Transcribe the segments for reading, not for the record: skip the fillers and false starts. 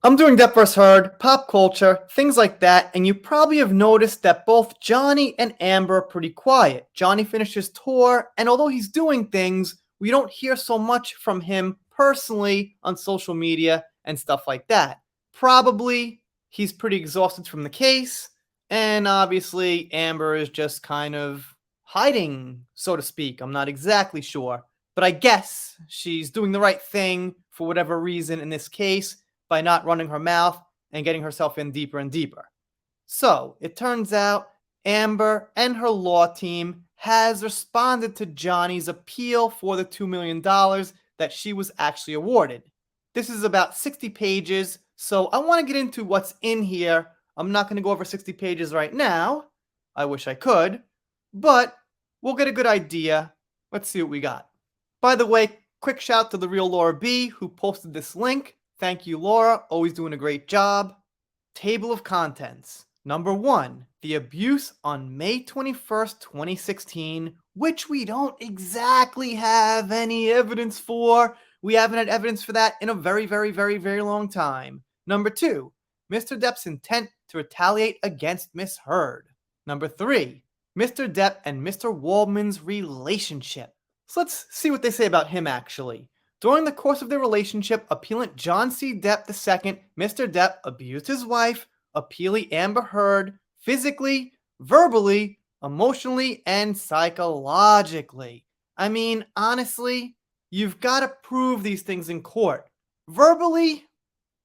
I'm doing Depp vs. Heard, pop culture, things like that, and you probably have noticed that both Johnny and Amber are pretty quiet. Johnny finished his tour, and although he's doing things, we don't hear so much from him personally on social media and stuff like that. Probably he's pretty exhausted from the case, and obviously Amber is just kind of hiding, so to speak. I'm not exactly sure, but I guess she's doing the right thing for whatever reason in this case by not running her mouth and getting herself in deeper and deeper. So, it turns out Amber and her law team has responded to Johnny's appeal for the $2 million that she was actually awarded. This is about 60 pages, so I want to get into what's in here. I'm not going to go over 60 pages right now. I wish I could, but we'll get a good idea. Let's see what we got. By the way, quick shout to the real Laura B, who posted this link. Thank you, Laura. Always doing a great job. Table of contents. Number 1, the abuse on May 21st, 2016, which we don't exactly have any evidence for. We haven't had evidence for that in a very, very, very, very long time. Number 2, Mr. Depp's intent to retaliate against Miss Heard. Number 3, Mr. Depp and Mr. Waldman's relationship. So let's see what they say about him actually. During the course of their relationship, appellant John C. Depp II, Mr. Depp abused his wife, appealee Amber Heard, physically, verbally, emotionally, and psychologically. I mean, honestly, you've got to prove these things in court. Verbally,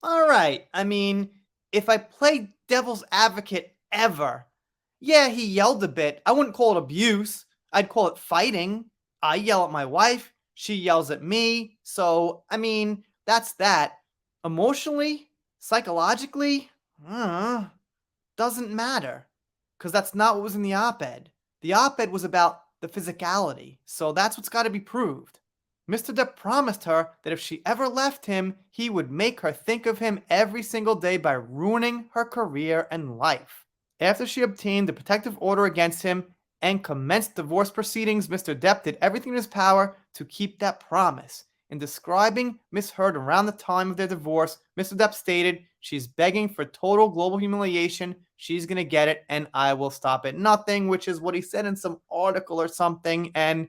alright. I mean, if I play devil's advocate ever, yeah, he yelled a bit. I wouldn't call it abuse. I'd call it fighting. I yell at my wife. She yells at me. So, I mean, that's that. Emotionally, psychologically, doesn't matter. Because that's not what was in the op-ed. The op-ed was about the physicality. So that's what's got to be proved. Mr. Depp promised her that if she ever left him, he would make her think of him every single day by ruining her career and life. After she obtained the protective order against him and commenced divorce proceedings, Mr. Depp did everything in his power to keep that promise. In describing Miss Heard around the time of their divorce, Mr. Depp stated, "She's begging for total global humiliation. She's gonna get it, and I will stop at nothing," which is what he said in some article or something. And,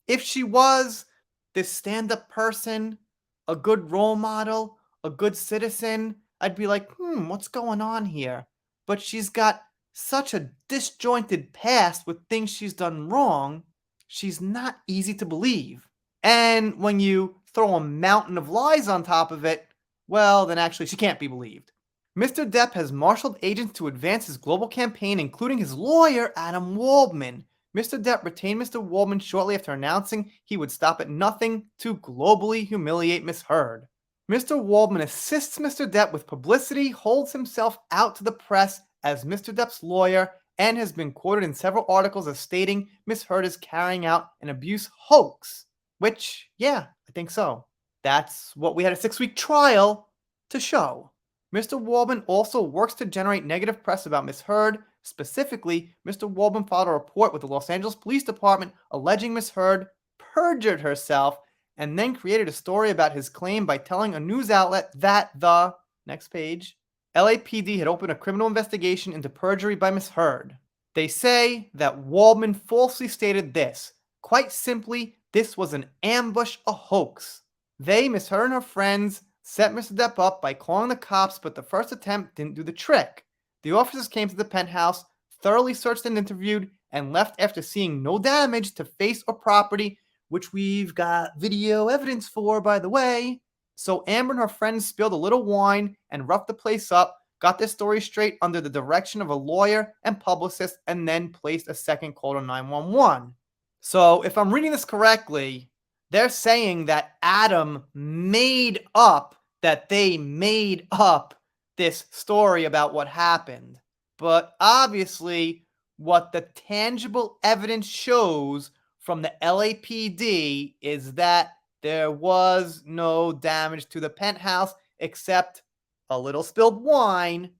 if she was this stand-up person, a good role model, a good citizen, I'd be like, what's going on here? But she's got such a disjointed past with things she's done wrong, she's not easy to believe. And when you throw a mountain of lies on top of it, well, then actually she can't be believed. Mr. Depp has marshaled agents to advance his global campaign, including his lawyer, Adam Waldman. Mr. Depp retained Mr. Waldman shortly after announcing he would stop at nothing to globally humiliate Miss Heard. Mr. Waldman assists Mr. Depp with publicity, holds himself out to the press as Mr. Depp's lawyer, and has been quoted in several articles as stating Miss Heard is carrying out an abuse hoax. Which, yeah, I think so. That's what we had a 6-week trial to show. Mr. Waldman also works to generate negative press about Miss Heard. Specifically, Mr. Waldman filed a report with the Los Angeles Police Department alleging Miss Heard perjured herself and then created a story about his claim by telling a news outlet that the, next page, LAPD had opened a criminal investigation into perjury by Miss Heard. They say that Waldman falsely stated this. Quite simply, this was an ambush, a hoax. They, Miss Heard and her friends, set Mr. Depp up by calling the cops, but the first attempt didn't do the trick. The officers came to the penthouse, thoroughly searched and interviewed, and left after seeing no damage to face or property, which we've got video evidence for, by the way. So Amber and her friends spilled a little wine and roughed the place up, got their story straight under the direction of a lawyer and publicist, and then placed a second call to 911. So if I'm reading this correctly, they're saying that Adam made up, that they made up this story about what happened. But obviously, what the tangible evidence shows from the LAPD is that there was no damage to the penthouse except a little spilled wine,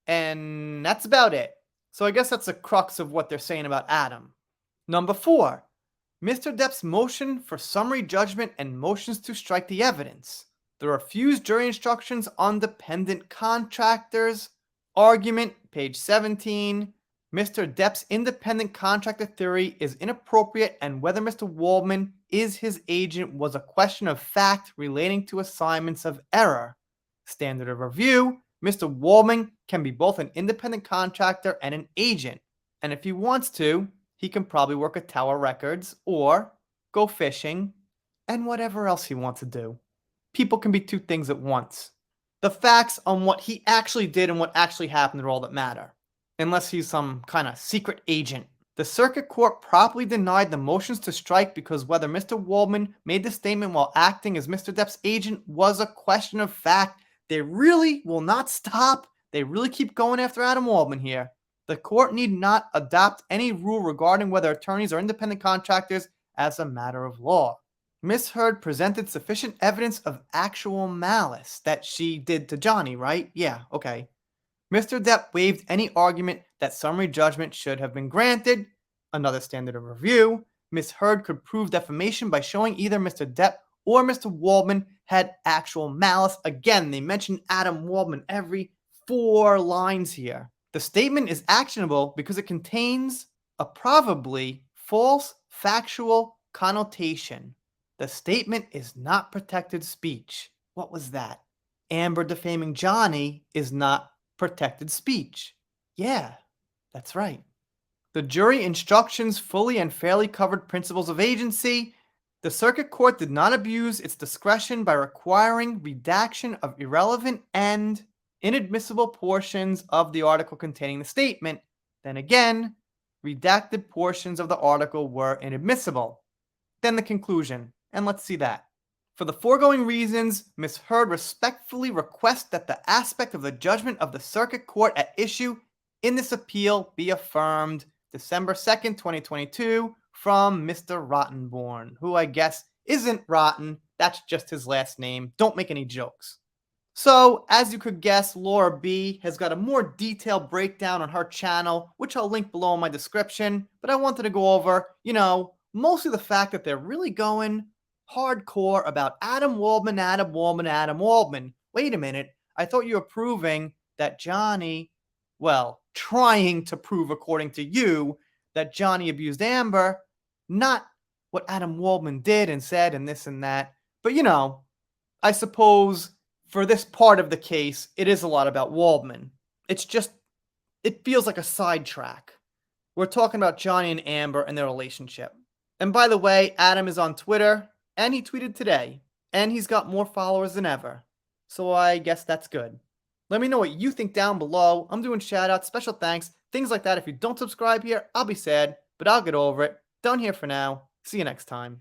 and that's about it. So I guess that's the crux of what they're saying about Adam. Number 4, Mr. Depp's motion for summary judgment and motions to strike the evidence. The refused jury instructions on dependent contractors. Argument, page 17. Mr. Depp's independent contractor theory is inappropriate, and whether Mr. Waldman is his agent was a question of fact relating to assignments of error. Standard of review. Mr. Waldman can be both an independent contractor and an agent, and if he wants to, he can probably work at Tower Records or go fishing and whatever else he wants to do. People can be two things at once. The facts on what he actually did and what actually happened are all that matter, unless he's some kind of secret agent. The circuit court properly denied the motions to strike because whether Mr. Waldman made the statement while acting as Mr. Depp's agent was a question of fact. They really will not stop. They really keep going after Adam Waldman here. The court need not adopt any rule regarding whether attorneys are independent contractors as a matter of law. Miss Heard presented sufficient evidence of actual malice that she did to Johnny, right? Yeah, okay. Mr. Depp waived any argument that summary judgment should have been granted. Another standard of review. Miss Heard could prove defamation by showing either Mr. Depp or Mr. Waldman had actual malice. Again, they mention Adam Waldman every 4 lines here. The statement is actionable because it contains a probably false factual connotation. The statement is not protected speech. What was that? Amber defaming Johnny is not protected speech. Yeah, that's right. The jury instructions fully and fairly covered principles of agency. The circuit court did not abuse its discretion by requiring redaction of irrelevant and inadmissible portions of the article containing the statement. Then again, redacted portions of the article were inadmissible. Then the conclusion, and let's see that. For the foregoing reasons, Ms. Heard respectfully requests that the aspect of the judgment of the circuit court at issue in this appeal be affirmed. December 2nd, 2022, from Mr. Rottenborn, who I guess isn't rotten. That's just his last name. Don't make any jokes. So, as you could guess, Laura B has got a more detailed breakdown on her channel, which I'll link below in my description. But I wanted to go over, mostly the fact that they're really going hardcore about Adam Waldman. Wait a minute. I thought you were proving that Johnny, trying to prove according to you, that Johnny abused Amber, not what Adam Waldman did and said and this and that. But I suppose for this part of the case, it is a lot about Waldman. It feels like a sidetrack. We're talking about Johnny and Amber and their relationship. And by the way, Adam is on Twitter, and he tweeted today, and he's got more followers than ever. So I guess that's good. Let me know what you think down below. I'm doing shoutouts, special thanks, things like that. If you don't subscribe here, I'll be sad, but I'll get over it. Done here for now. See you next time.